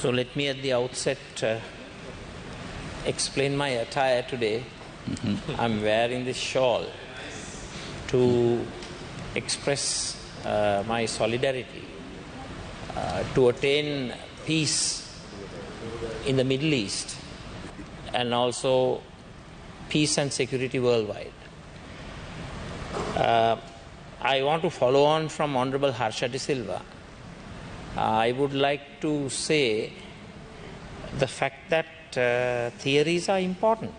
So let me at the outset explain my attire today. I'm wearing this shawl to express my solidarity to attain peace in the Middle East and also peace and security worldwide. I want to follow on from Honorable Harsha De Silva. I would like to say the fact that theories are important.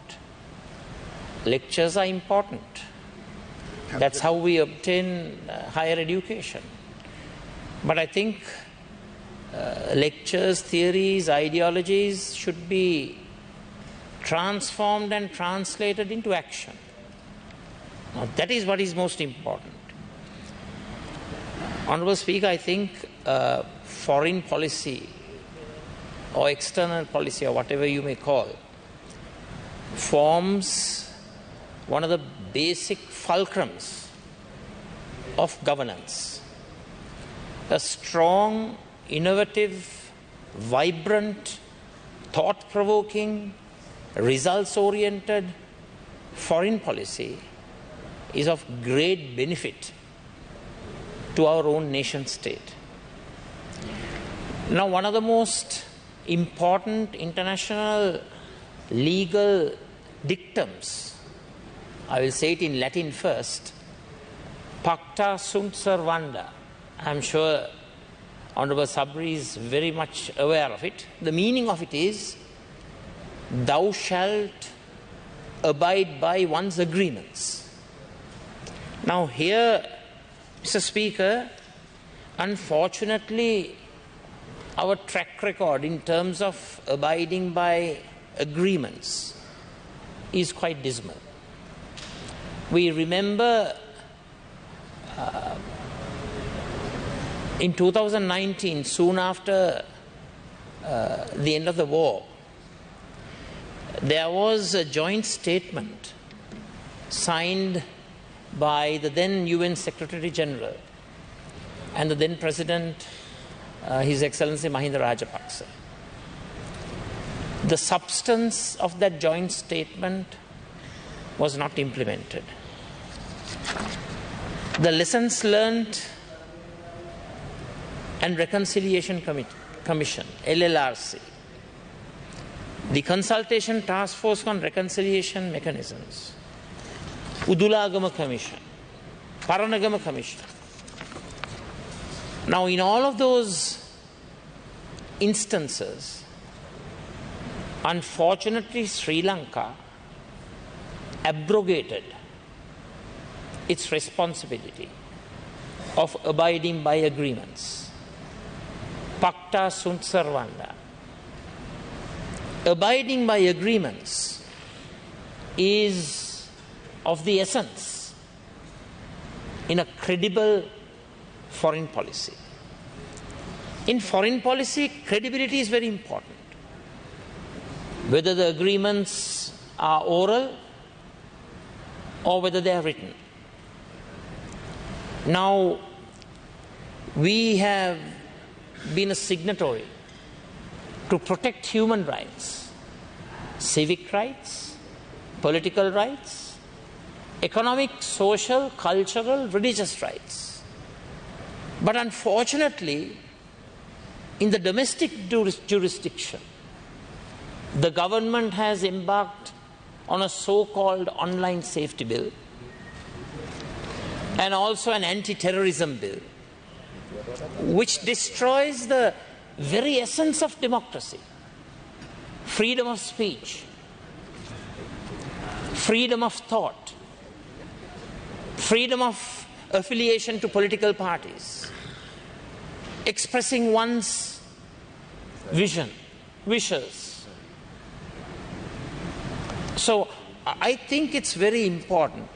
Lectures are important. That's how we obtain higher education. But I think lectures, theories, ideologies should be transformed and translated into action. Now, that is what is most important. Honourable Speaker, I think foreign policy or external policy or whatever you may call forms one of the basic fulcrums of governance. A strong, innovative, vibrant, thought-provoking, results-oriented foreign policy is of great benefit to our own nation state. Now, one of the most important international legal dictums, I will say it in Latin first, pacta sunt servanda. I'm sure Honorable Sabri is very much aware of it. The meaning of it is, thou shalt abide by one's agreements. Now here, Mr. Speaker, unfortunately, our track record in terms of abiding by agreements is quite dismal. We remember in 2019, soon after the end of the war, there was a joint statement signed by the then UN Secretary General and the then President, His Excellency Mahinda Rajapaksa. The substance of that joint statement was not implemented. The Lessons Learned and Reconciliation Commission, LLRC, the Consultation Task Force on Reconciliation Mechanisms, Udulagama Commission, Paranagama Commission. Now, in all of those instances, unfortunately, Sri Lanka abrogated its responsibility of abiding by agreements. Pacta sunt servanda. Abiding by agreements is of the essence in a credible foreign policy. In foreign policy, credibility is very important. Whether the agreements are oral or whether they are written. Now, we have been a signatory to protect human rights, civic rights, political rights, economic, social, cultural, religious rights. But unfortunately, in the domestic jurisdiction, the government has embarked on a so-called online safety bill and also an anti-terrorism bill, which destroys the very essence of democracy: freedom of speech, freedom of thought, freedom of affiliation to political parties, expressing one's vision, wishes. So I think it's very important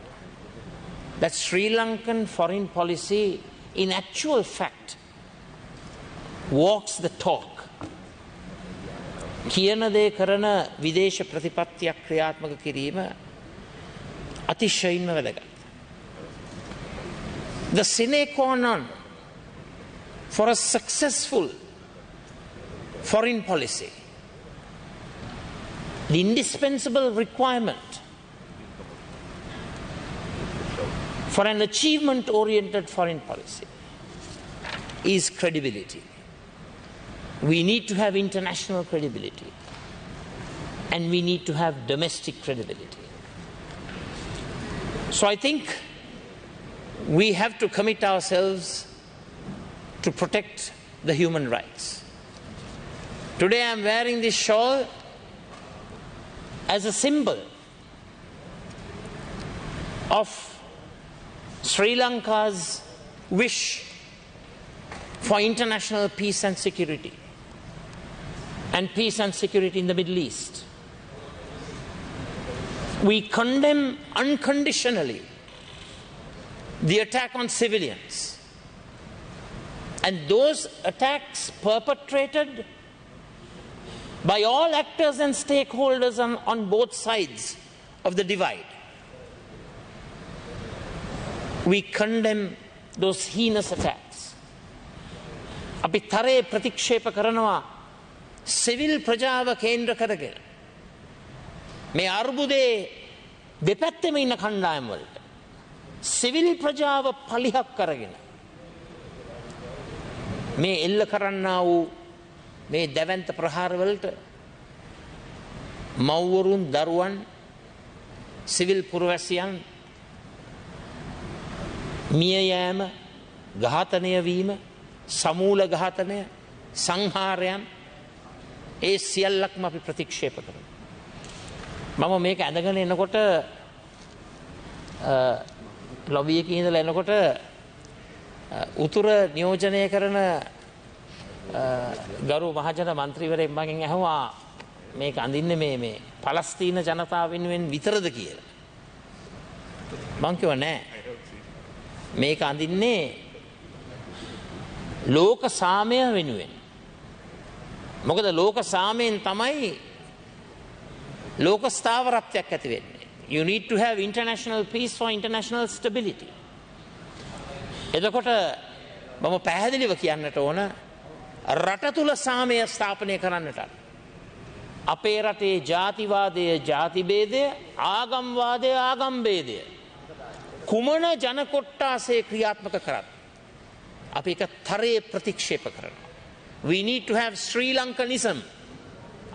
that Sri Lankan foreign policy in actual fact walks the talk. කියන දේ කරන විදේශ ප්‍රතිපත්තියක් ක්‍රියාත්මක කිරීම අතිශයින්ම වැදගත්. The sine qua non for a successful foreign policy, the indispensable requirement for an achievement-oriented foreign policy is credibility. We need to have international credibility, and we need to have domestic credibility. So I think we have to commit ourselves to protect the human rights. Today I am wearing this shawl as a symbol of Sri Lanka's wish for international peace and security, and peace and security in the Middle East. We condemn unconditionally the attack on civilians, and those attacks perpetrated by all actors and stakeholders on both sides of the divide. We condemn those heinous attacks. අපි තරයේ ප්‍රතික්ෂේප කරනවා civil ප්‍රජාව කේන්ද්‍ර කරගෙන මේ අර්බුදේ දෙපැත්තෙම ඉන්න කණ්ඩායම් වලට civil ප්‍රජාව පලිහක් කරගෙන මේ එල්ල කරන්නා වූ මේ දැවැන්ත ප්‍රහාර වලට මව්වරුන් දරුවන් සිවිල් පුරවැසියන් මිය යෑම ඝාතනය වීම සමූල ඝාතනය සංහාරයන් ඒ සියල්ලක්ම අපි ප්‍රතික්ෂේප කරනවා. මම මේක ඇඳගෙන එනකොට ලොබි එකේ ඉඳලා එනකොට උතුර නියෝජනය කරන ගරු මහජන මන්ත්‍රීවරයෙක් මගෙන් අහුවා මේක අඳින්නේ මේ පලස්තීන ජනතාව වෙනුවෙන් විතරද කියලා. මං කිව්වා නෑ. මේක අඳින්නේ ලෝක සාමය වෙනුවෙන්. මොකද ලෝක සාමයෙන් තමයි ලෝක ස්ථාවරත්වයක් ඇති වෙන්නේ. You need to have international peace for international stability. එතකොට මම පැහැදිලිව කියන්නට ඕන රට තුල සාමය ස්ථාපනය කරන්නට අපේ රටේ ජාතිවාදය ජාති භේදය ආගම්වාදය ආගම් භේදය කුමන ජන කොට්ටාසේ ක්‍රියාත්මක කරත් අපි ඒක තරයේ ප්‍රතික්ෂේප කරනවා. We need to have Sri Lankanism.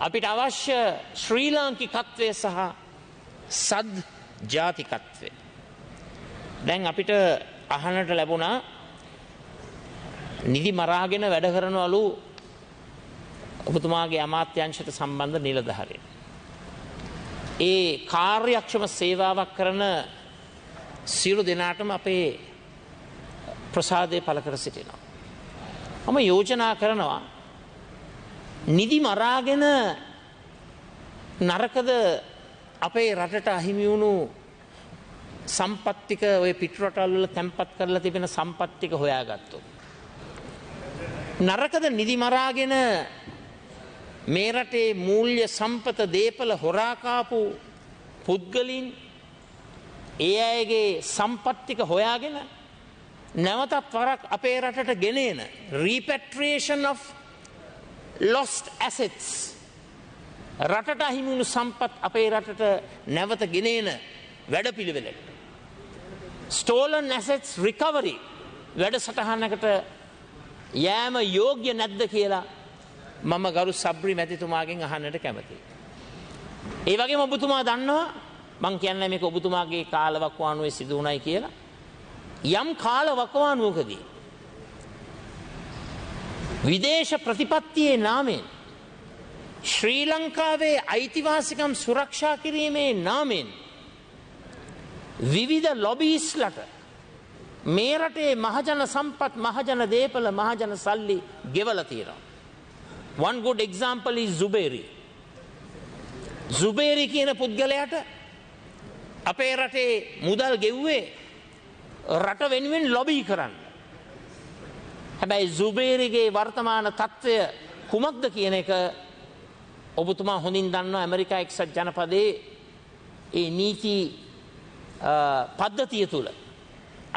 අපිට අවශ්‍ය ශ්‍රී ලාංකිකත්වය සහ සද් ජාතිකත්වය. දැන් අපිට අහන්නට ලැබුණා නිදි මරාගෙන වැඩ කරනවලු ඔබතුමාගේ අමාත්‍යාංශයට සම්බන්ධ නිලධාරීන්. ඒ කාර්යක්ෂම සේවාවක් කරන සියලු දෙනාටම අපේ ප්‍රසාදය පළ කර සිටිනවා. මම යෝජනා කරනවා නිදි මරාගෙන නරකද අපේ රටට අහිමි වුණු සම්පත්තික ඔය පිටරටවල් වල තැන්පත් කරලා තිබෙන සම්පත්තික හොයාගත්තොත් නරකද නිදි මරාගෙන මේ රටේ මූල්‍ය සම්පත දේපල හොරා කාපු පුද්ගලයන් ඒ අයගේ සම්පත්තික හොයාගෙන නැවතත් වරක් අපේ රටට ගෙනෙන repatriation of lost assets රටට අහිමි වුණු සම්පත් අපේ රටට නැවත ගෙනෙන වැඩපිළිවෙලට stolen assets recovery වැඩසටහනකට යෑම යෝග්‍ය නැද්ද කියලා මම ගරු සබ්රි මැතිතුමාගෙන් අහන්නට කැමතියි. ඒ වගේම ඔබතුමා දන්නවා මං කියන්නේ මේක ඔබතුමාගේ කාලවකවානුවේ සිදු වුණයි කියලා. යම් කාලවකවානුවකදී විදේශ ප්‍රතිපත්තියේ නාමයෙන් ශ්‍රී ලංකාවේ අයිතිවාසිකම් සුරක්ෂා කිරීමේ නාමයෙන් විවිධ ලොබීස්ලට මේ රටේ මහජන සම්පත් මහජන දේපල මහජන සල්ලි ගෙවලා තියෙනවා. One good example is Zuberi. Zuberi කියන පුද්ගලයාට අපේ රටේ මුදල් ගෙව්වේ රට වෙනුවෙන් ලොබී කරන්න. හැබැයි Zuberiගේ වර්තමාන තත්ත්වය කුමක්ද කියන එක ඔබතුමා හොඳින් දන්නවා. ඇමරිකා එක්සත් ජනපදයේ ඒ නීති පද්ධතිය තුල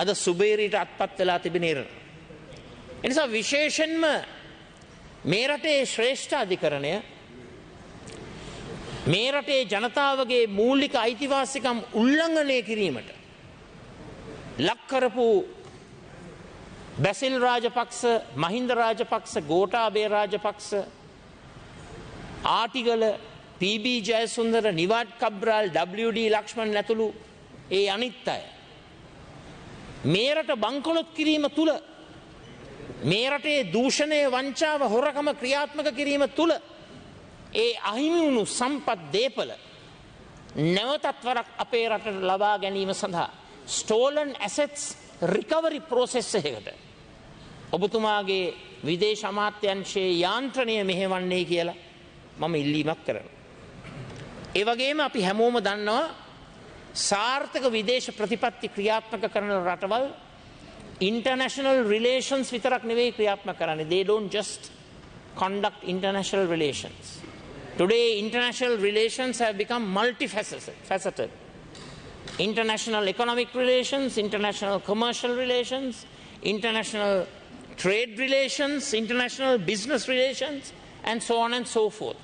අද Zuberiට අත්පත් වෙලා තිබෙන ඉරණ. එනිසා විශේෂයෙන්ම මේ රටේ ශ්‍රේෂ්ඨ අධිකරණය මේ රටේ ජනතාවගේ මූලික අයිතිවාසිකම් උල්ලංඝනය කිරීමට ලක් කරපු බැසිල් රාජපක්ෂ, මහින්ද රාජපක්ෂ, ගෝඨාභය රාජපක්ෂ, ආටිගල, පී.බී. ජයසුන්දර, නිවාඩ් කබ්‍රාල්, WD ලක්ෂ්මන් ඇතුළු ඒ අනිත් අය මේ රට බංකොලොත් කිරීම තුල, මේ රටේ දූෂණය, වංචාව, හොරකම ක්‍රියාත්මක කිරීම තුල ඒ අහිමි වුණු සම්පත් දේපල නැවතත් වරක් අපේ රටට ලබා ගැනීම සඳහා stolen assets recovery process එකකට ඔබතුමාගේ විදේශ අමාත්‍යාංශයේ යාන්ත්‍රණය මෙහෙවන්නේ කියලා මම ඉල්ලීමක් කරනවා. ඒ වගේම අපි හැමෝම දන්නවා සාර්ථක විදේශ ප්‍රතිපත්ති ක්‍රියාත්මක කරන රටවල් international relations විතරක් නෙවෙයි ක්‍රියාත්මක කරන්නේ. They don't just conduct international relations. Today international relations have become multifaceted. International economic relations, international commercial relations, international trade relations, international business relations, and so on and so forth.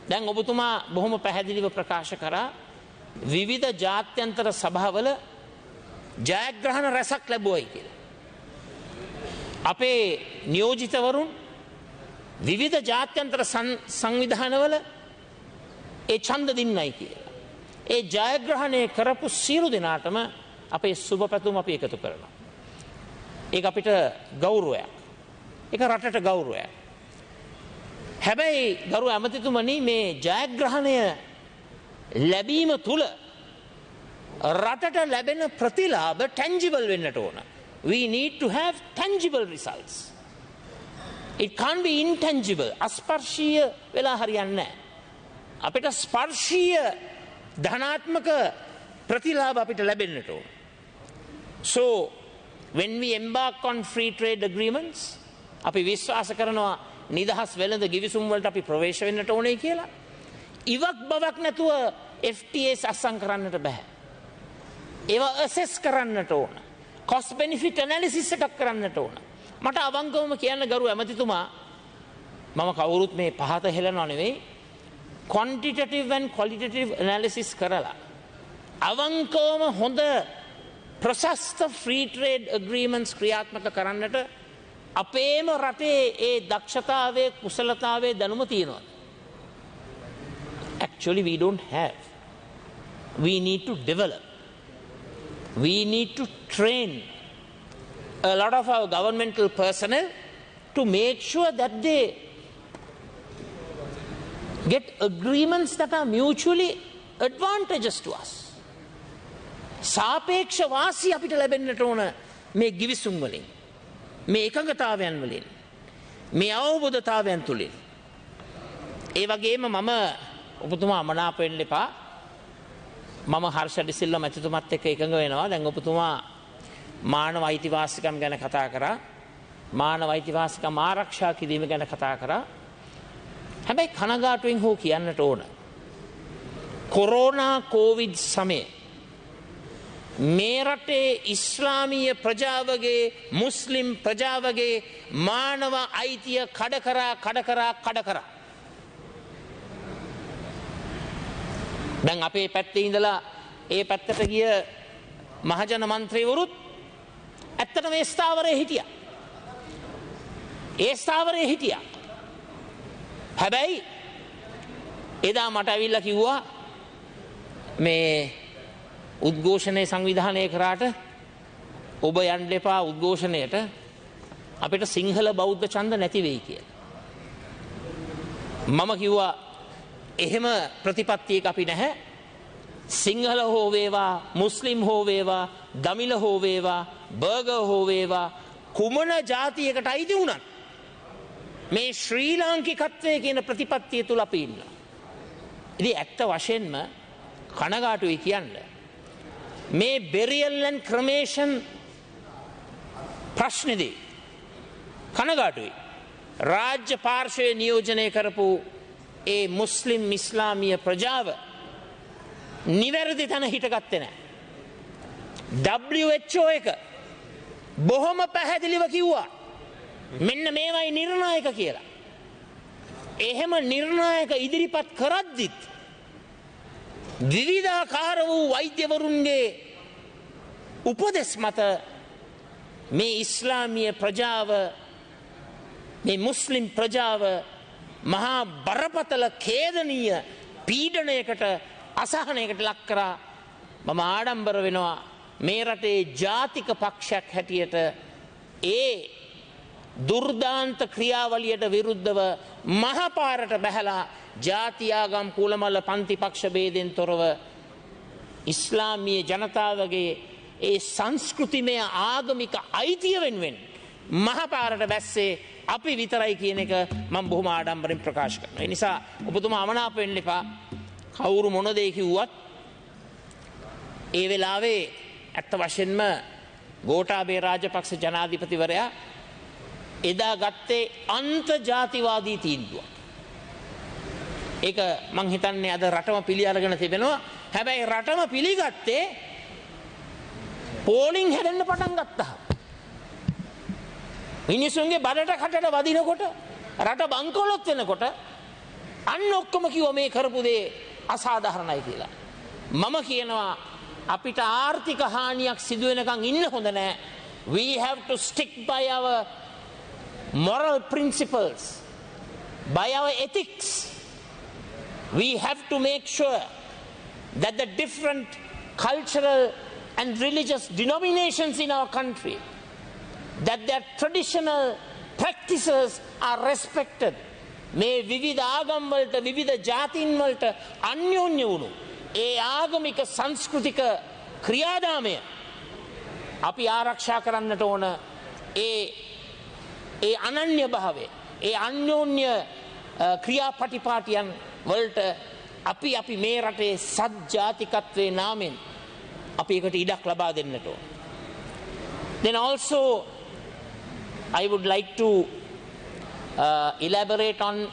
දැන් ඔබතුමා බොහොම පැහැදිලිව ප්‍රකාශ කරා විවිධ ජාත්‍යන්තර සභාවල ජයග්‍රහණ රැසක් ලැබුවයි කියලා. අපේ නියෝජිතවරුන් විවිධ ජාත්‍යන්තර සංවිධානවල ඒ ඡන්ද දින්නයි කියලා. ඒ ජයග්‍රහණය කරපු සියලු දෙනාටම අපේ සුබ පැතුම් අපි එකතු කරනවා. ඒක අපිට ගෞරවයක්. ඒක රටට ගෞරවයක්. හැබැයි ගරු ඇමතිතුමනි මේ ජයග්‍රහණය ලැබීම තුල රටට ලැබෙන ප්‍රතිලාභ tangible වෙන්නට ඕන. We need to have tangible results. It can't be intangible. අස්පර්ශීය වෙලා හරියන්නේ නැහැ. අපිට ස්පර්ශීය ධනාත්මක ප්‍රතිලාභ අපිට ලැබෙන්නට ඕන. So when we embark on free trade agreements, අපි විශ්වාස කරනවා නිදහස් වෙළඳ ගිවිසුම් වලට අපි ප්‍රවේශ වෙන්නට ඕනේ කියලා. ඉවක් බවක් නැතුව FTAs අත්සන් කරන්නට බෑ. ඒවා assess කරන්නට ඕන. cost benefit analysis එකක් කරන්නට ඕන. මට අවංකවම කියන්න ගරු ඇමතිතුමා මම කවුරුත් මේ පහත හෙලනවා නෙවෙයි quantitative and qualitative analysis කරලා අවංකවම හොඳ ප්‍රශස්ත free trade agreements ක්‍රියාත්මක කරන්නට අපේම රටේ ඒ දක්ෂතාවයේ කුසලතාවයේ දැනුම තියෙනවා. Actually we don't have. We need to develop. We need to train a lot of our governmental personnel to make sure that they get agreements that are mutually advantageous to us. සාපේක්ෂ වාසි අපිට ලැබෙන්නට ඕන මේ ගිවිසුම් වලින්, මේ එකඟතාවයන් වලින්, මේ අවබෝධතාවයන් තුලින්. ඒ වගේම මම ඔබතුමා අමනාප වෙන්න එපා. මම හර්ෂ ඩිසිල්වා මැතිතුමත් එක්ක එකඟ වෙනවා. දැන් ඔබතුමා මානව අයිතිවාසිකම් ගැන කතා කරා. මානව අයිතිවාසිකම් ආරක්ෂා කිරීම ගැන කතා කරා. හැබැයි කනගාටුවෙන් හෝ කියන්නට ඕන. කොරෝනා කොවිඩ් සමයේ මේ රටේ ඉස්ලාමීය ප්‍රජාවගේ මුස්ලිම් ප්‍රජාවගේ මානව අයිතිය කඩ කරා. දැන් අපේ පැත්තේ ඉඳලා ඒ පැත්තට ගිය මහජන මන්ත්‍රීවරුත් ඇත්තටම ඒ ස්ථාවරයේ හිටියා. හැබැයි එදා මට ඇවිල්ලා කිව්වා මේ උද්ඝෝෂණයේ සංවිධානය කරාට ඔබ යන්න එපා උද්ඝෝෂණයට, අපිට සිංහල බෞද්ධ ඡන්ද නැති වෙයි කියලා. මම කිව්වා එහෙම ප්‍රතිපත්තියක අපි නැහැ. සිංහල හෝ වේවා, මුස්ලිම් හෝ වේවා, දමිළ හෝ වේවා, බර්ගර් හෝ වේවා, කුමන ජාතියකට අයිති වුණත් මේ ශ්‍රී ලාංකිකත්වයේ කියන ප්‍රතිපත්තිය තුල අපි ඉන්නවා. ඉතින් ඇත්ත වශයෙන්ම කනගාටුයි කියන්නේ මේ burial and cremation ප්‍රශ්නේදී කනගාටුයි. රාජ්‍ය පාර්ශ්වයේ නියෝජනය කරපු ඒ මුස්ලිම් ඉස්ලාමීය ප්‍රජාව නිවැරදි තැන හිටගත්තේ නැහැ. WHO එක බොහොම පැහැදිලිව කිව්වා මෙන්න මේවයි නිර්ණායක කියලා. එහෙම නිර්ණායක ඉදිරිපත් කරද්දිත් විවිධාකාර වූ වෛද්‍යවරුන්ගේ උපදෙස් මත මේ ඉස්ලාමීය ප්‍රජාව, මේ මුස්ලිම් ප්‍රජාව මහා බරපතල ඛේදනීය පීඩනයකට, අසහනයකට ලක් කරා. මම ආඩම්බර වෙනවා මේ රටේ ජාතික පක්ෂයක් හැටියට ඒ දුර්දාන්ත ක්‍රියාවලියට විරුද්ධව මහපාරට බැහැලා ජාතියාගම් කුලමල පන්ති පක්ෂ ભેදෙන් තොරව ඉස්ලාමීය ජනතාවගේ ඒ සංස්කෘතිමය ආගමික අයිතිය වෙනුවෙන් මහපාරට බැස්සේ අපි විතරයි කියන එක මම බොහොම ආඩම්බරෙන් ප්‍රකාශ කරනවා. ඒ නිසා ඔබතුමා අමනාප වෙන්න එපා. කවුරු මොන දේ කිව්වත් ඒ වෙලාවේ ඇත්ත වශයෙන්ම ගෝඨාභය රාජපක්ෂ ජනාධිපතිවරයා එදා ගත්තේ අන්තජාතිවාදී තීන්දුවක්. ඒක මං හිතන්නේ අද රටම පිළි අරගෙන තිබෙනවා. හැබැයි රටම පිළිගත්තේ පෝලිං හැදෙන්න පටන් ගත්තා. මිනිසුන්ගේ බඩට කටට වදිනකොට, රට බංකොලොත් වෙනකොට අන්න ඔක්කොම කිව්වා මේ කරපු දේ අසාධාරණයි කියලා. මම කියනවා අපිට ආර්ථික හානියක් සිදු වෙනකන් ඉන්න හොඳ නැහැ. We have to stick by our moral principles, by our ethics. We have to make sure that the different cultural and religious denominations in our country, that their traditional practices are respected. මේ විවිධ ආගම් වලට, විවිධ ජාතීන් වලට අන්‍යෝන්‍ය වුණු ඒ ආගමික සංස්කෘතික ක්‍රියාදාමය අපි ආරක්ෂා කරන්නට ඕන. ඒ අනන්‍ය භාවය, ඒ අන්‍යෝන්‍ය ක්‍රියාපටිපාටියන් වලට අපි මේ රටේ සත්ජාතිකත්වයේ නාමෙන් අපි ඒකට ඉඩක් ලබා දෙන්නට ඕන. Then also I would like to elaborate on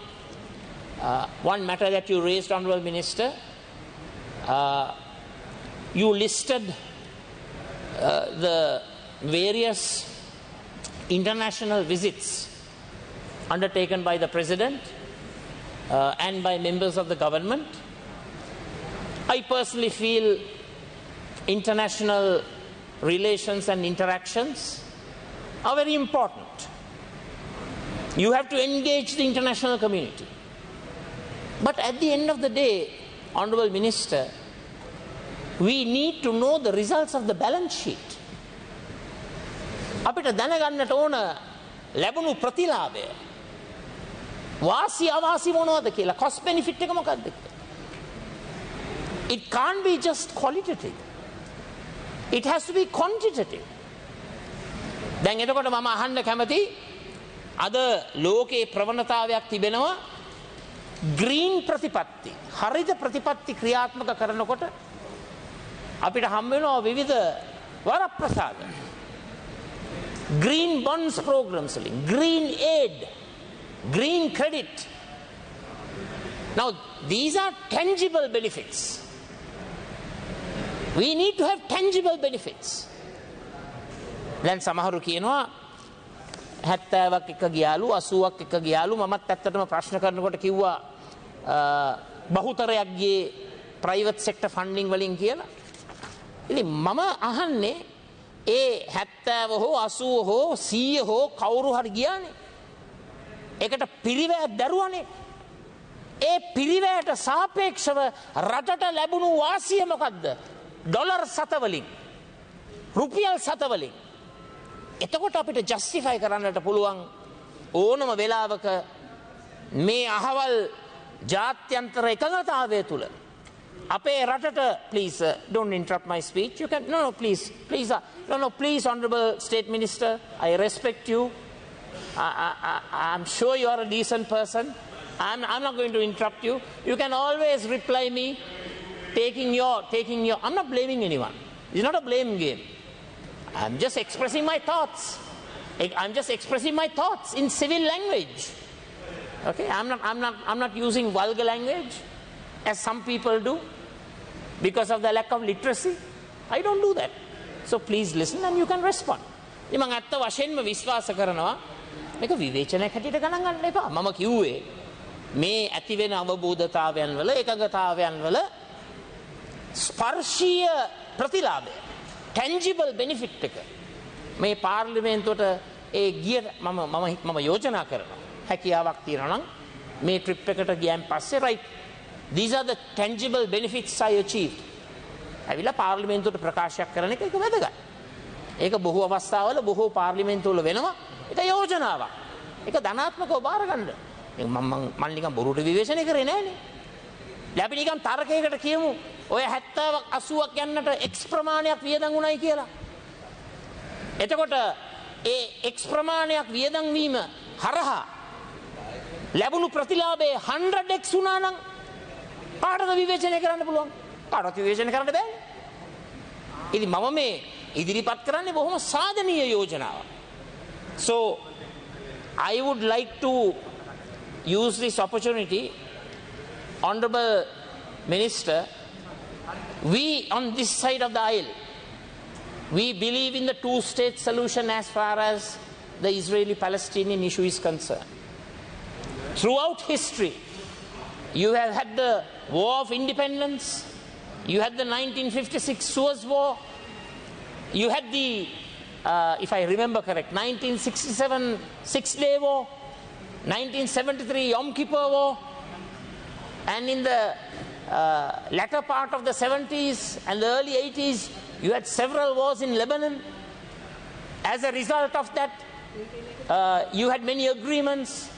one matter that you raised, Honourable Minister. You listed the various international visits undertaken by the President and by members of the government. I personally feel international relations and interactions are very important. You have to engage the international community. But at the end of the day, Honourable Minister, we need to know the results of the balance sheet. අපිට දැනගන්නට ඕන ලැබුණු ප්‍රතිලාභය, වාසි අවාසි මොනවද කියලා, cost benefit එක මොකක්ද කියලා. It can't be just qualitative. It has to be quantitative. දැන් එතකොට මම අහන්න කැමති, අද ලෝකේ ප්‍රවණතාවයක් තිබෙනවා ග්‍රීන් ප්‍රතිපත්ති, හරිත ප්‍රතිපත්ති ක්‍රියාත්මක කරනකොට අපිට හම් වෙනවා විවිධ වරප්‍රසාද. Green bonds programs, green aid, green credit. Now these are tangible benefits. We need to have tangible benefits. දැන් සමහරු කියනවා 70ක් එක ගියාලු, 80ක් එක ගියාලු. මමත් ඇත්තටම ප්‍රශ්න කරනකොට කිව්වා බහුතරයක් ගියේ ප්‍රයිවට් සෙක්ටර් ෆන්ඩින් වලින් කියලා. ඉතින් මම අහන්නේ ඒ 70 හෝ 80 හෝ 100 හෝ කවුරු හරි ගියානේ. ඒකට පිරිවැයක් දරුවානේ. ඒ පිරිවැයට සාපේක්ෂව රටට ලැබුණු වාසිය මොකද්ද? ඩොලර් සතවලින්, රුපියල් සතවලින්. එතකොට අපිට ජස්ටිෆයි කරන්නට පුළුවන් ඕනම වෙලාවක මේ අහවල් ජාත්‍යන්තර එකඟතාවය තුල අපේ රටට, please don't interrupt my speech. You can please Honourable State Minister, I respect you. I'm sure you are a decent person. I'm not going to interrupt you. You can always reply me taking your I'm not blaming anyone. It's not a blame game. I'm just expressing my thoughts. I'm just expressing my thoughts in civil language. Okay, I'm not using vulgar language as some people do because of the lack of literacy. I don't do that. So please listen and you can respond. මම අත්ත වශයෙන්ම විශ්වාස කරනවා මේක විවේචනයක් හැටියට ගණන් ගන්න එපා. මම කිව්වේ මේ ඇති වෙන අවබෝධතාවයන් වල එකගතාවයන් වල ස්පර්ශීය ප්‍රතිලාභය tangible benefit එක මේ පාර්ලිමේන්තුවට ඒ ගිය මම යෝජනා කරනවා හැකියාවක් තියෙනවා නම් මේ ට්‍රිප් එකට ගියන් පස්සේ right these are the tangible benefits I achieved ඇවිල්ලා පාර්ලිමේන්තුවට ප්‍රකාශයක් කරන එක වැදගත්. ඒක බොහෝ අවස්ථාවල බොහෝ පාර්ලිමේන්තුවල වෙනවා. ඒක යෝජනාවක්. ඒක ධනාත්මකව බාර ගන්න. මම නිකන් බොරුට විවේචනය කරේ නෑනේ. අපි නිකන් තර්කයකට කියමු ඔය 70ක් 80ක් යන්නට X ප්‍රමාණයක් වියදම් උණයි කියලා. එතකොට ඒ X ප්‍රමාණයක් වියදම් වීම හරහා ලැබුණු ප්‍රතිලාභයේ 100x වුණා නම් කාටද විවේචනය කරන්න පුළුවන්? කාටවත් විවේචනය කරන්න බෑ. ඉතින් මම මේ ඉදිරිපත් කරන්නේ බොහොම සාධනීය යෝජනාවක්. So I would like to use this opportunity, Honorable Minister, we on this side of the aisle, we believe in the two-state solution as far as the Israeli-Palestinian issue is concerned. Throughout history, you have had the War of Independence, you had the 1956 Suez War, you had the, if I remember correct, 1967 Six-Day War, 1973 Yom Kippur War, and in the latter part of the 70s and the early 80s, you had several wars in Lebanon. As a result of that, you had many agreements.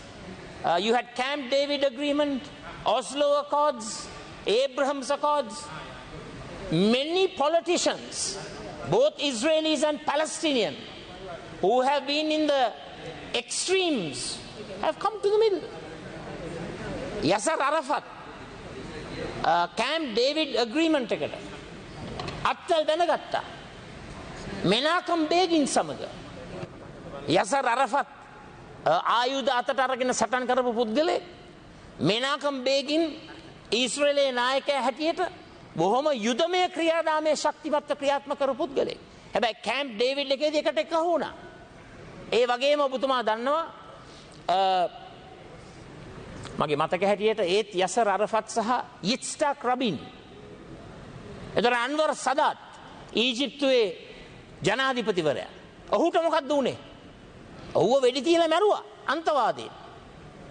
You had Camp David Agreement, Oslo Accords, Abraham's Accords. Many politicians, both Israelis and Palestinian, who have been in the extremes, have come to the middle. Yasser Arafat, Camp David Agreement එකට අත්තල් දැනගත්තා. මෙනාකම් බේගින් සමග යසර් අරෆත් ආයුධ අතට අරගෙන සටන් කරපු පුද්ගලෙක්. මෙනාකම් බේගින් ඊශ්‍රායලයේ නායකයා හැටියට බොහොම යුදමය ක්‍රියාදාමයේ ශක්තිමත්ව ක්‍රියාත්මක කරපු පුද්ගලෙක්. හැබැයි කැම්ප් ඩේවිඩ් එකේදී එකට එක වුණා. ඒ වගේම ඔබතුමා දන්නවා මගේ මතක හැටියට ඒත් යසර් අරෆත් සහ yitzhak rabin එතන අන්වර් සදාත් ඊජිප්තුවේ ජනාධිපතිවරයා. ඔහුට මොකක්ද උනේ? ඔහුව වෙඩි තියලා මැරුවා අන්තවාදීන්.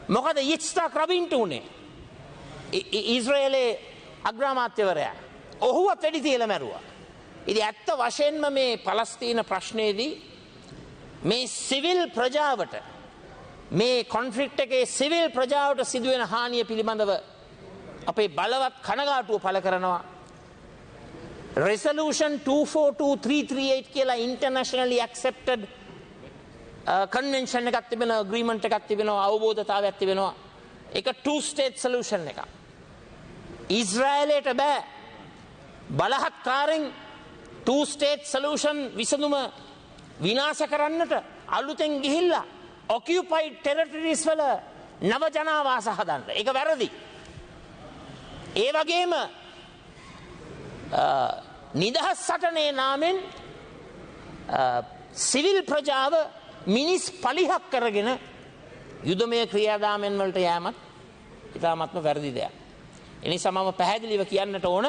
මොකද yitzhak rabinට උනේ? ඊශ්‍රායලයේ අග්‍රාමාත්‍යවරයා. ඔහුවත් වෙඩි තියලා මැරුවා. ඉතින් ඇත්ත වශයෙන්ම මේ පලස්තීන ප්‍රශ්නයේදී මේ සිවිල් ප්‍රජාවට මේ කොන්ෆ්ලික්ට් එකේ සිවිල් ප්‍රජාවට සිදුවෙන හානිය පිළිබඳව අපේ බලවත් කනගාටුව පළ කරනවා. Resolution 242338 කියලා internationally accepted convention එකක් තිබෙනවා, agreement එකක් තිබෙනවා, අවබෝධතාවයක් තිබෙනවා. ඒක two state solution එකක්. ඊශ්‍රායලයට බෑ බලහත්කාරයෙන් two state solution විසඳුම විනාශ කරන්නට අලුතෙන් ගිහිල්ලා occupied territories වල නව ජනාවාස හදන්න. ඒක වැරදි. ඒ වගේම නිදහස් සටනේ නාමෙන් සිවිල් ප්‍රජාව මිනිස් පලිහක් කරගෙන යුදමය ක්‍රියාදාමයන් වලට යෑමත් ඉතාමත්ම වැරදි දෙයක්. එනිසා මම පැහැදිලිව කියන්නට ඕන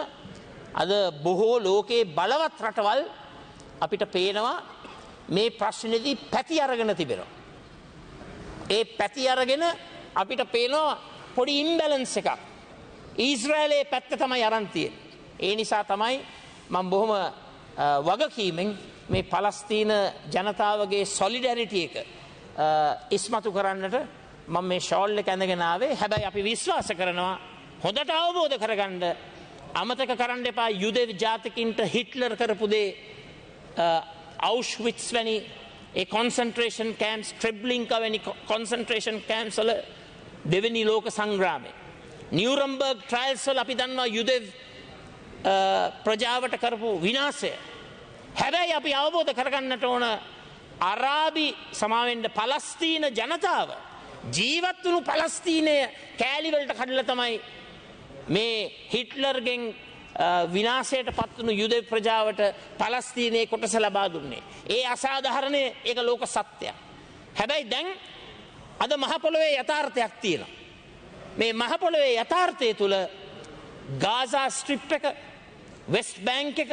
අද බොහෝ ලෝකයේ බලවත් රටවල් අපිට පේනවා මේ ප්‍රශ්නේදී පැති අරගෙන තිබෙනවා. ඒ පැති අරගෙන අපිට පේනවා පොඩි ඉම්බැලන්ස් එකක්. ඊශ්‍රායලයේ පැත්ත තමයි අරන් තියෙන්නේ. ඒ නිසා තමයි මම බොහොම වගකීමෙන් මේ පලස්තීන ජනතාවගේ සොලිඩැරිටි එක ඉස්මතු කරන්නට මම මේ ෂෝල් එක ඇඳගෙන ආවේ. හැබැයි අපි විශ්වාස කරනවා හොඳට අවබෝධ කරගන්න අමතක කරන්න එපා යුදෙව් ජාතිකින්ට හිට්ලර් කරපු දේ අවුෂ්විට්ස් වැනි ඒ කොන්සන්ට්‍රේෂන් කැම්ප්ස් ට්‍රෙබ්ලින්කා වැනි කොන්සන්ට්‍රේෂන් කැම්ප්ස් වල දෙවෙනි ලෝක සංග්‍රාමයේ නියුරම්බර්ග් ට්‍රයල්ස් වල අපි දන්නවා යුදෙව් ප්‍රජාවට කරපු විනාශය. හැබැයි අපි අවබෝධ කරගන්නට ඕන අරාබි සමාවෙන්ට පලස්තීන ජනතාව ජීවත් වුණු පලස්තීනය කෑලිවලට කඩලා තමයි මේ හිට්ලර්ගෙන් විනාශයට පත්වුණු යුදෙව් ප්‍රජාවට පලස්තීනයේ කොටස ලබා දුන්නේ. ඒ අසාධාරණය ඒක ලෝක සත්‍යයක්. හැබැයි දැන් අද මහ පොළොවේ යථාර්ථයක් තියෙනවා. මේ මහ පොළොවේ යථාර්ථය තුල ගාසා ස්ට්‍රිප් එක, වෙස්ට් බැංක් එක,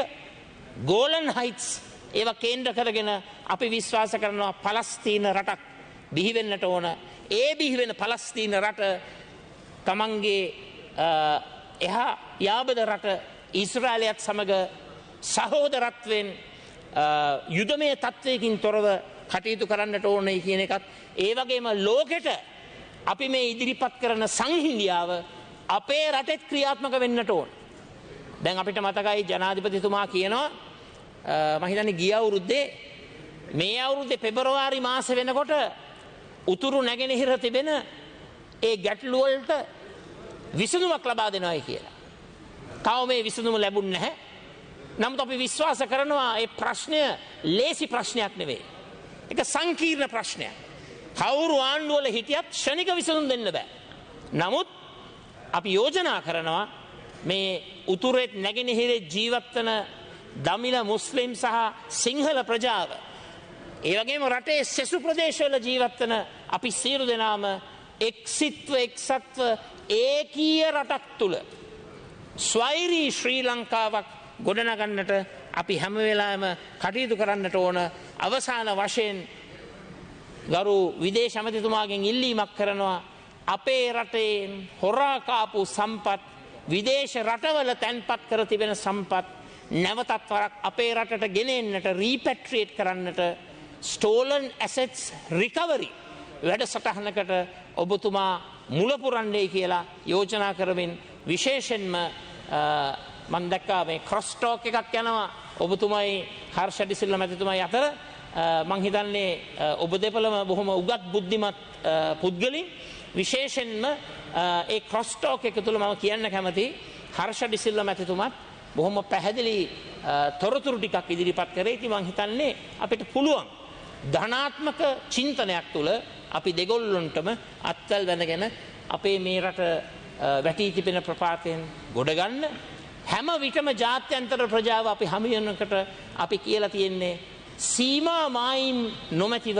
ගෝලන් හයිට්ස් ඒවා කේන්ද්‍ර කරගෙන අපි විශ්වාස කරනවා පලස්තීන රටක් බිහි වෙන්නට ඕන. ඒ බිහි වෙන පලස්තීන රට තමන්ගේ එහා යාබද රට ඊශ්‍රායලයත් සමග සහෝදරත්වයෙන් යුදමය තත්ත්වයකින් තොරව කටයුතු කරන්නට ඕනේ කියන එකත්, ඒ වගේම ලෝකෙට අපි මේ ඉදිරිපත් කරන සංහිඳියාව අපේ රටෙත් ක්‍රියාත්මක වෙන්නට ඕන. දැන් අපිට මතකයි ජනාධිපතිතුමා කියනවා මම හිතන්නේ ගිය අවුරුද්දේ මේ අවුරුද්දේ පෙබරවාරි මාසෙ වෙනකොට උතුරු නැගෙනහිර තිබෙන ඒ ගැටලු වලට විසඳුමක් ලබා දෙනවායි කියලා. තාම මේ විසඳුම ලැබුණ නැහැ. නමුත් අපි විශ්වාස කරනවා මේ ප්‍රශ්නය ලේසි ප්‍රශ්නයක් නෙවෙයි. ඒක සංකීර්ණ ප්‍රශ්නයක්. කවුරු ආණ්ඩුවල හිටියත් ක්ෂණික විසඳුම් දෙන්න බෑ. නමුත් අපි යෝජනා කරනවා මේ උතුරේ නැගෙනහිරේ ජීවත් වෙන දමිළ මුස්ලිම් සහ සිංහල ප්‍රජාව, ඒ වගේම රටේ සෙසු ප්‍රදේශවල ජීවත් වෙන අපි සියලු දෙනාම එක්සිත්ව එක්සත්ව ඒකීය රටක් තුල ස්වෛරී ශ්‍රී ලංකාවක් ගොඩනගන්නට අපි හැම වෙලාවෙම කටයුතු කරන්නට ඕන. අවසාන වශයෙන් ගරු විදේශ ඇමතිතුමාගෙන් ඉල්ලීමක් කරනවා, අපේ රටේ හොරා කාපු සම්පත්, විදේශ රටවල තැන්පත් කර තිබෙන සම්පත් නැවතත් වරක් අපේ රටට ගෙන එන්නට, රීපැට්‍රියේට් කරන්නට stolen assets recovery වැඩසටහනකට ඔබතුමා මුල පුරන්නේ කියලා යෝජනා කරමින්, විශේෂයෙන්ම මම දැක්කා මේ ක්‍රොස් ටෝක් එකක් යනවා ඔබතුමයි හර්ෂ ඩිසිල්ලා මැතිතුමයි අතර. මම හිතන්නේ ඔබ දෙපළම බොහොම උගත් බුද්ධිමත් පුද්ගලින්. විශේෂයෙන්ම ඒ ක්‍රොස් ටෝක් එක තුල මම කියන්න කැමතියි හර්ෂ ඩිසිල්ලා මැතිතුමත් බොහොම පැහැදිලි තොරතුරු ටිකක් ඉදිරිපත් කරේ. ඉතින් මම හිතන්නේ අපිට පුළුවන් ධනාත්මක චින්තනයක් තුළ අපි දෙගොල්ලොන්ටම අත්වල් වැඳගෙන අපේ මේ රට වැටී තිබෙන ප්‍රපාතයෙන් ගොඩ ගන්න. හැම විටම ජාත්‍යන්තර ප්‍රජාව අපි හමු වෙනකොට අපි කියලා තියෙන්නේ සීමා මායිම් නොමැතිව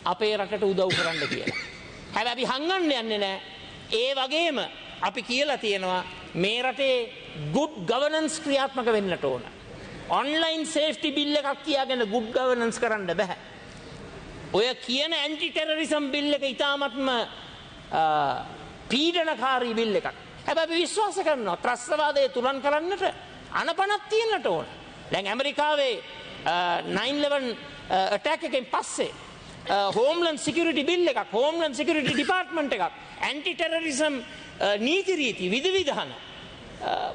අපේ රටට උදව් කරන්න කියලා. හැබැයි අපි හංගන්න යන්නේ නැහැ. ඒ වගේම අපි කියලා තියෙනවා මේ රටේ good governance ක්‍රියාත්මක වෙන්නට ඕන. online safety bill එකක් කියාගෙන good governance කරන්න බෑ. ඔය කියන anti terrorism bill එක ඉතාමත්ම පීඩනකාරී bill එකක්. හැබැයි අපි විශ්වාස කරනවා ත්‍රස්තවාදය තුරන් කරන්නට අනපනක් තියෙන්නට ඕන. දැන් ඇමරිකාවේ 9/11 attack එකෙන් පස්සේ homeland security bill එකක්, homeland security department එකක්, anti terrorism නීති රීති විධිවිධාන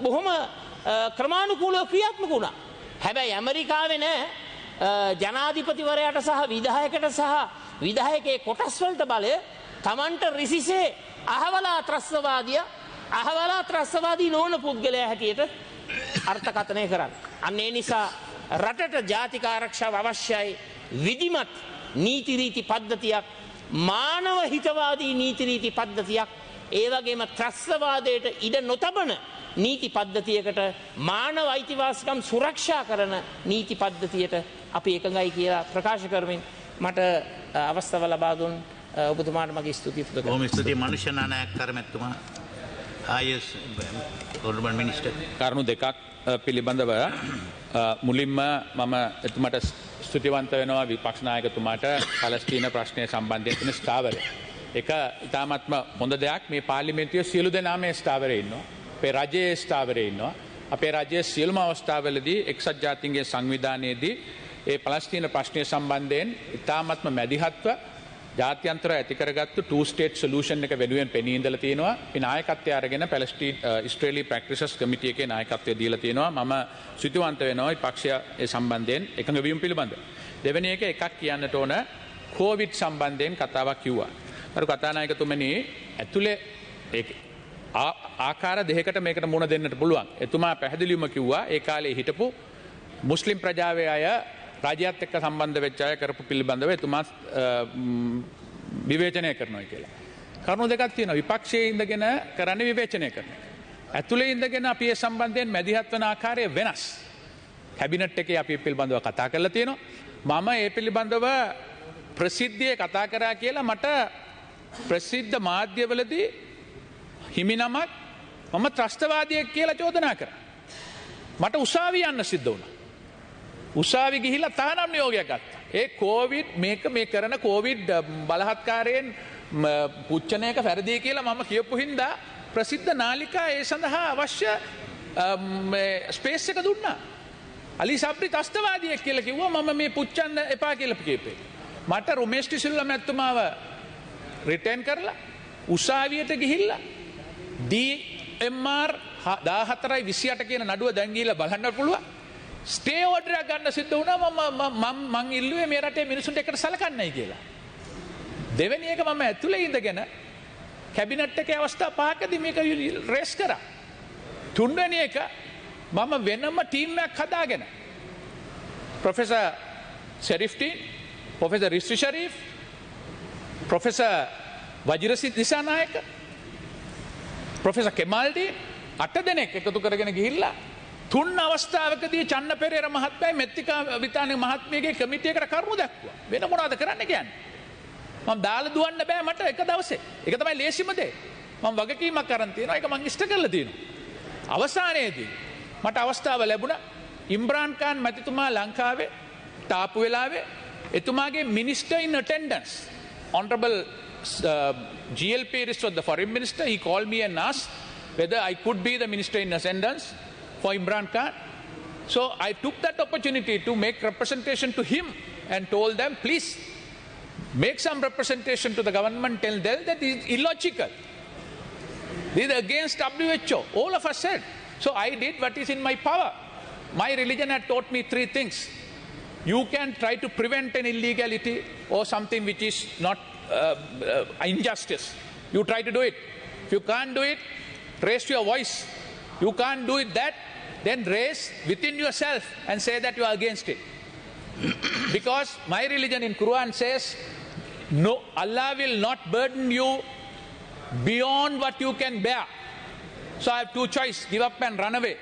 බොහොම ක්‍රමානුකූලව ක්‍රියාත්මක වුණා. හැබැයි ඇමරිකාවේ නෑ ජනාධිපතිවරයාට සහ විධායකට සහ විධායකයේ කොටස් වලට බලය Tamanට රිසිසේ අහවලා ත්‍රස්තවාදී නොවන පුද්ගලයා හැටියට අර්ථකථනය කරන්න. අන්න ඒ නිසා රටට ජාතික ආරක්ෂාව අවශ්‍යයි. විධිමත් නීති රීති පද්ධතියක්, මානව හිතවාදී නීති රීති පද්ධතියක්, ඒ වගේම ත්‍රස්තවාදයට ඉඩ නොතබන නීති පද්ධතියකට, මානව අයිතිවාසිකම් සුරක්ෂා කරන නීති පද්ධතියට අපි එකඟයි කියලා ප්‍රකාශ කරමින් මට අවස්ථාව ලබා දුන් ඔබතුමාට මගේ ස්තුතිය පුද කරනවා. බොහොම ස්තුතියි මනුෂ්‍ය නායක කර්මතුමා. ආයස් ගොඩබන් මිනිස්ටර්. කරුණු දෙකක් පිළිබඳව මුලින්ම මම එතුමාට ස්තුතිවන්ත වෙනවා විපක්ෂ නායකතුමාට පැලස්තීන ප්‍රශ්නය සම්බන්ධයෙන් තියෙන ස්ථාවරය. ඒක ඉතාමත්ම හොඳ දෙයක්. මේ පාර්ලිමේන්තුවේ සියලු දෙනා මේ ස්ථාවරයේ ඉන්නවා. අපේ රජයේ ස්ථාවරයේ ඉන්නවා. අපේ රජයේ සියලුම අවස්ථාවලදී එක්සත් ජාතීන්ගේ සංවිධානයේදී ඒ පැලස්තීන ප්‍රශ්නය සම්බන්ධයෙන් ඉතාමත්ම මැදිහත්ව ජාත්‍යන්තර ඇති කරගත්තු two state solution එක වෙනුවෙන් පෙනී ඉඳලා තියෙනවා. අපි නායකත්වය අරගෙන පැලස්තීන ඉස්රේලි ප්‍රැක්ටිසස් කමිටි එකේ නායකත්වය දීලා තියෙනවා. මම ස්තුතිවන්ත වෙනවා විපක්ෂය ඒ සම්බන්ධයෙන් එකඟ වීම පිළිබඳ. දෙවෙනි එකක් කියන්නට ඕන කොවිඩ් සම්බන්ධයෙන් කතාවක් කිව්වා. අර කතානායකතුමනි ඇතුලේ ආකාර දෙකකට මේකට මුණ දෙන්නට පුළුවන්. එතුමා පැහැදිලිවම කිව්වා ඒ කාලේ හිටපු මුස්ලිම් ප්‍රජාවේ අය රාජ්‍යයත් එක්ක සම්බන්ධ වෙච්ච අය කරපු පිළිබඳව එතුමා විවේචනය කරනවා කියලා. කරුණු දෙකක් තියෙනවා. විපක්ෂයේ ඉඳගෙන කරන්නේ විවේචනය කරන එක. ඇතුලේ ඉඳගෙන අපි ඒ සම්බන්ධයෙන් මැදිහත් වන ආකාරය වෙනස්. කැබිනට් එකේ අපි පිළිබඳව කතා කරලා තියෙනවා. මම ඒ පිළිබඳව ප්‍රසිද්ධියේ කතා කරා කියලා මට ප්‍රසිද්ධ මාධ්‍යවලදී හිමි නමක් මම ත්‍රස්තවාදියෙක් කියලා චෝදනා කරා. මට උසාවිය යන්න සිද්ධ වුණා. උසාවි ගිහිල්ලා තහනම් නියෝගයක් ගත්තා. ඒ කොවිඩ් මේ කරන කොවිඩ් බලහත්කාරයෙන් පුච්චනයක වැරදි කියලා මම කියපු හින්දා ප්‍රසිද්ධ නාලිකා ඒ සඳහා අවශ්‍ය ස්පේස් එක දුන්නා. අලි සබ්රි ත්‍රස්තවාදියෙක් කියලා කිව්වා මම මේ පුච්චන්න එපා කියලා කියපේ. මට රොමේෂ් ටිසිල්වා මැතිතුමාව රිටර්න් කරලා උසාවියට ගිහිල්ලා DMR 14/28 කියන නඩුව දැන් ගිහිල්ලා බලන්න පුළුවන්. ස්ටේ ඕඩර් එක ගන්න සිද්ධ වුණා මම ඉල්ලුවේ මේ රටේ මිනිසුන්ට එකට සලකන්නයි කියලා. දෙවෙනි එක මම ඇතුලේ ඉඳගෙන කැබිනට් එකේ අවස්ථා පහකදී මේක රේස් කරා. තුන්වෙනි එක මම වෙනම ටීම් එකක් හදාගෙන ප්‍රොෆෙසර් ෂෙරිෆ්ටි, ප්‍රොෆෙසර් රිස්ටි ෂරීෆ්, ප්‍රොෆෙසර් වජිරසිත් දිසානායක, ප්‍රොෆෙසර් කෙමාල්ඩි 8 දෙනෙක් එකතු කරගෙන ගිහිල්ලා තුන් අවස්ථාවකදී චන්න පෙරේර මහත්මයායි මෙත්තිකා විතානේ මහත්මියගේ කමිටියකට කරුණු දැක්වුවා. වෙන මොනවද කරන්න කියන්නේ? මම දාලා දුවන්න බෑ මට එක දවසේ. ඒක තමයි ලේසිම දේ. මම වගකීමක් අරන් තියෙනවා. ඒක මම ඉෂ්ට කරලා තියෙනවා. අවසානයේදී මට අවස්ථාව ලැබුණා ඉම්රාන් ඛාන් මැතිතුමා ලංකාවේ තාපු වෙලාවේ එතුමාගේ minister in attendance honorable GLP was the foreign minister. He called me and asked whether I could be the minister in attendance for Imran Khan. So I took that opportunity to make representation to him and told them, please make some representation to the government, tell them that it is illogical. This is against WHO. All of us said. So I did what is in my power. My religion had taught me 3 things. You can try to prevent an illegality or something which is not injustice. You try to do it. If you can't do it, raise your voice. You can't do it that, then raise within yourself and say that you are against it. Because my religion in Quran says, no, Allah will not burden you beyond what you can bear. So I have 2 choices, give up and run away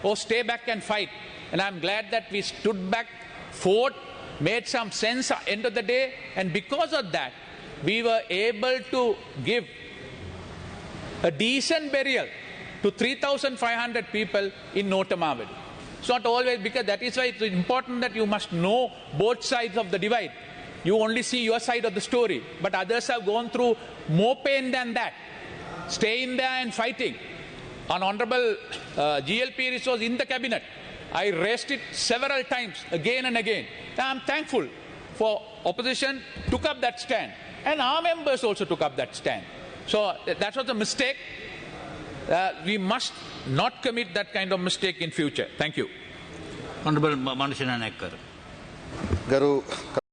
or stay back and fight. And I'm glad that we stood back, fought, made some sense at the end of the day, and because of that, we were able to give a decent burial to 3,500 people in Notamavadi. It's not always, because that is why it's important that you must know both sides of the divide. You only see your side of the story, but others have gone through more pain than that. Staying there and fighting. On Honorable GLP was in the cabinet. I raised it several times, again and again. And I'm thankful for opposition took up that stand. And our members also took up that stand. So that was a mistake. We must not commit that kind of mistake in future. Thank you. Honorable Manusha Nayakkar. Garu